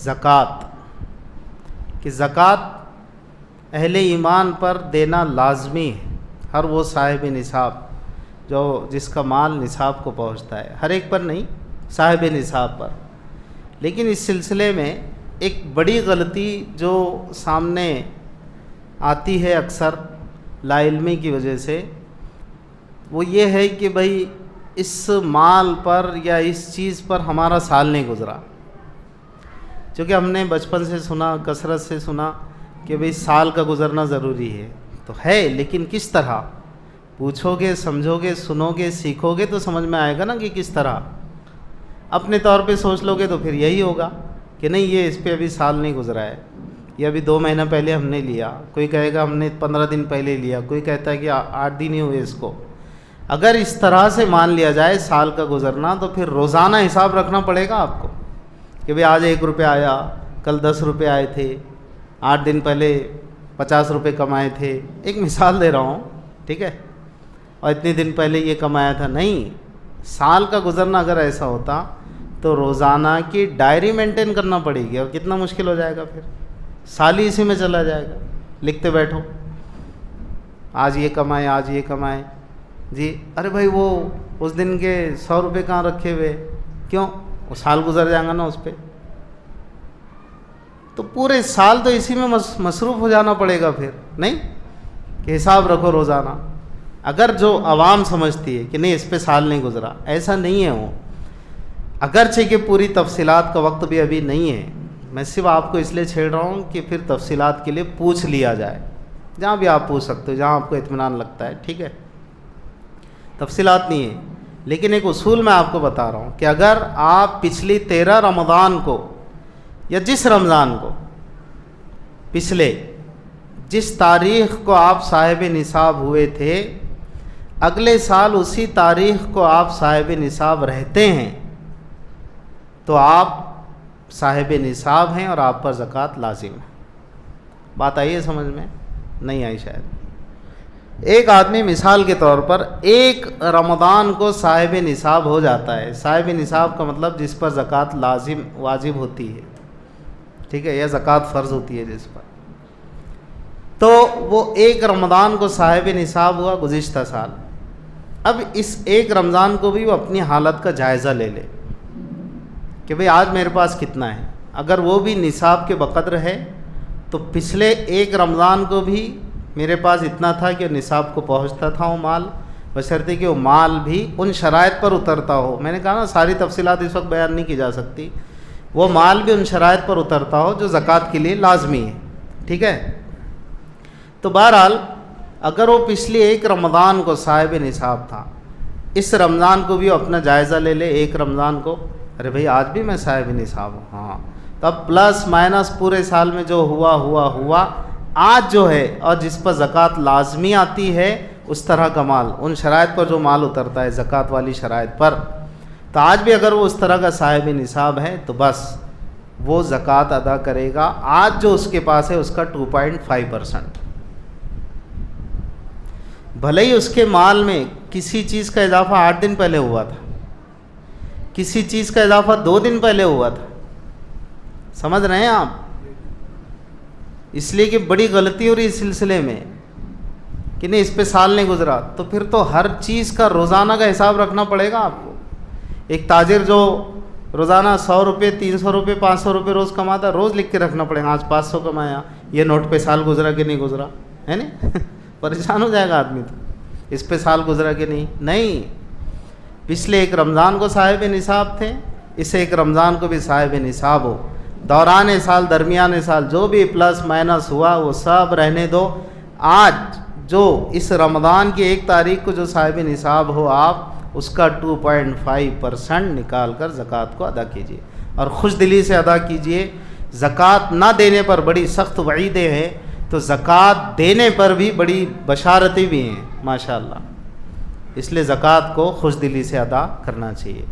زکوٰۃ کہ زکوٰۃ اہل ایمان پر دینا لازمی ہے، ہر وہ صاحب نصاب جس کا مال نصاب کو پہنچتا ہے، ہر ایک پر نہیں، صاحب نصاب پر۔ لیکن اس سلسلے میں ایک بڑی غلطی جو سامنے آتی ہے اکثر لا علمی کی وجہ سے، وہ یہ ہے کہ بھائی اس مال پر یا اس چیز پر ہمارا سال نہیں گزرا، چونکہ ہم نے بچپن سے سنا، کثرت سے سنا کہ بھئی سال کا گزرنا ضروری ہے، تو ہے لیکن کس طرح؟ پوچھو گے، سمجھو گے، سنو گے، سیکھو گے تو سمجھ میں آئے گا نا کہ کس طرح۔ اپنے طور پہ سوچ لو گے تو پھر یہی ہوگا کہ نہیں یہ اس پہ ابھی سال نہیں گزرا ہے، یہ ابھی 2 مہینہ پہلے ہم نے لیا، کوئی کہے گا ہم نے 15 دن پہلے لیا، کوئی کہتا ہے کہ 8 دن ہی ہوئے اس کو۔ اگر اس طرح سے مان لیا جائے سال کا گزرنا تو پھر روزانہ حساب رکھنا پڑے گا آپ کو کہ بھئی آج 1 روپے آیا، کل 10 روپے آئے تھے، 8 دن پہلے 50 روپے کمائے تھے، ایک مثال دے رہا ہوں، ٹھیک ہے، اور اتنے دن پہلے یہ کمایا تھا۔ نہیں، سال کا گزرنا اگر ایسا ہوتا تو روزانہ کی ڈائری مینٹین کرنا پڑے گی، اور کتنا مشکل ہو جائے گا، پھر سال ہی اسی میں چلا جائے گا، لکھتے بیٹھو آج یہ کمائے، آج یہ کمائے، جی ارے بھائی وہ اس دن کے 100 روپے کہاں رکھے ہوئے، کیوں؟ وہ سال گزر جائے گا نا اس پہ، تو پورے سال تو اسی میں مصروف ہو جانا پڑے گا پھر، نہیں کہ حساب رکھو روزانہ۔ اگر جو عوام سمجھتی ہے کہ نہیں اس پہ سال نہیں گزرا، ایسا نہیں ہے، وہ اگرچہ کہ پوری تفصیلات کا وقت بھی ابھی نہیں ہے، میں صرف آپ کو اس لیے چھیڑ رہا ہوں کہ پھر تفصیلات کے لیے پوچھ لیا جائے، جہاں بھی آپ پوچھ سکتے ہو، جہاں آپ کو اطمینان لگتا ہے، ٹھیک ہے، تفصیلات نہیں ہے، لیکن ایک اصول میں آپ کو بتا رہا ہوں کہ اگر آپ پچھلی 13 رمضان کو یا جس رمضان کو پچھلے جس تاریخ کو آپ صاحب نصاب ہوئے تھے، اگلے سال اسی تاریخ کو آپ صاحب نصاب رہتے ہیں تو آپ صاحب نصاب ہیں اور آپ پر زکوٰۃ لازم ہے۔ بات آئی ہے سمجھ میں؟ نہیں آئی شاید۔ ایک آدمی مثال کے طور پر 1 رمضان کو صاحب نصاب ہو جاتا ہے، صاحب نصاب کا مطلب جس پر زکوٰۃ لازم واجب ہوتی ہے، ٹھیک ہے، یا زکوٰۃ فرض ہوتی ہے جس پر، تو وہ 1 رمضان کو صاحب نصاب ہوا گزشتہ سال۔ اب اس 1 رمضان کو بھی وہ اپنی حالت کا جائزہ لے لے کہ بھئی آج میرے پاس کتنا ہے، اگر وہ بھی نصاب کے بقدر ہے تو پچھلے 1 رمضان کو بھی میرے پاس اتنا تھا کہ نصاب کو پہنچتا تھا وہ مال، بشرطے کہ وہ مال بھی ان شرائط پر اترتا ہو۔ میں نے کہا نا ساری تفصیلات اس وقت بیان نہیں کی جا سکتی، وہ مال بھی ان شرائط پر اترتا ہو جو زکوٰۃ کے لیے لازمی ہے، ٹھیک ہے۔ تو بہرحال اگر وہ پچھلی 1 رمضان کو صاحب نصاب تھا، اس رمضان کو بھی اپنا جائزہ لے لے 1 رمضان کو، ارے بھئی آج بھی میں صاحب نصاب ہوں، ہاں، تو اب پلس مائنس پورے سال میں جو ہوا آج جو ہے، اور جس پر زکوٰۃ لازمی آتی ہے اس طرح کا مال، ان شرائط پر جو مال اترتا ہے زکوٰۃ والی شرائط پر، تو آج بھی اگر وہ اس طرح کا صاحب نصاب ہے تو بس وہ زکوٰۃ ادا کرے گا، آج جو اس کے پاس ہے اس کا 2.5%۔ بھلے ہی اس کے مال میں کسی چیز کا اضافہ 8 دن پہلے ہوا تھا، کسی چیز کا اضافہ 2 دن پہلے ہوا تھا، سمجھ رہے ہیں آپ؟ اس لیے کہ بڑی غلطی ہو رہی اس سلسلے میں کہ نہیں اس پہ سال نہیں گزرا، تو پھر تو ہر چیز کا روزانہ کا حساب رکھنا پڑے گا آپ کو۔ ایک تاجر جو روزانہ 100 روپے 300 روپے 500 روپے روز کماتا، روز لکھ کے رکھنا پڑے گا آج 500 کمایا، یہ نوٹ پہ سال گزرا کہ نہیں گزرا، ہے نا؟ پریشان ہو جائے گا آدمی، تو اس پہ سال گزرا کہ نہیں، پچھلے 1 رمضان کو صاحب نصاب تھے، اس 1 رمضان کو بھی صاحب نصاب ہو، دوران سال درمیان سال جو بھی پلس مائنس ہوا وہ سب رہنے دو، آج جو اس رمضان کی 1 تاریخ کو جو صاحب نصاب ہو آپ اس کا 2.5% نکال کر زکوٰۃ کو ادا کیجیے، اور خوش دلی سے ادا کیجیے۔ زکوٰۃ نہ دینے پر بڑی سخت وعیدیں ہیں، تو زکوٰۃ دینے پر بھی بڑی بشارتیں بھی ہیں ماشاءاللہ، اس لیے زکوٰۃ کو خوش دلی سے ادا کرنا چاہیے۔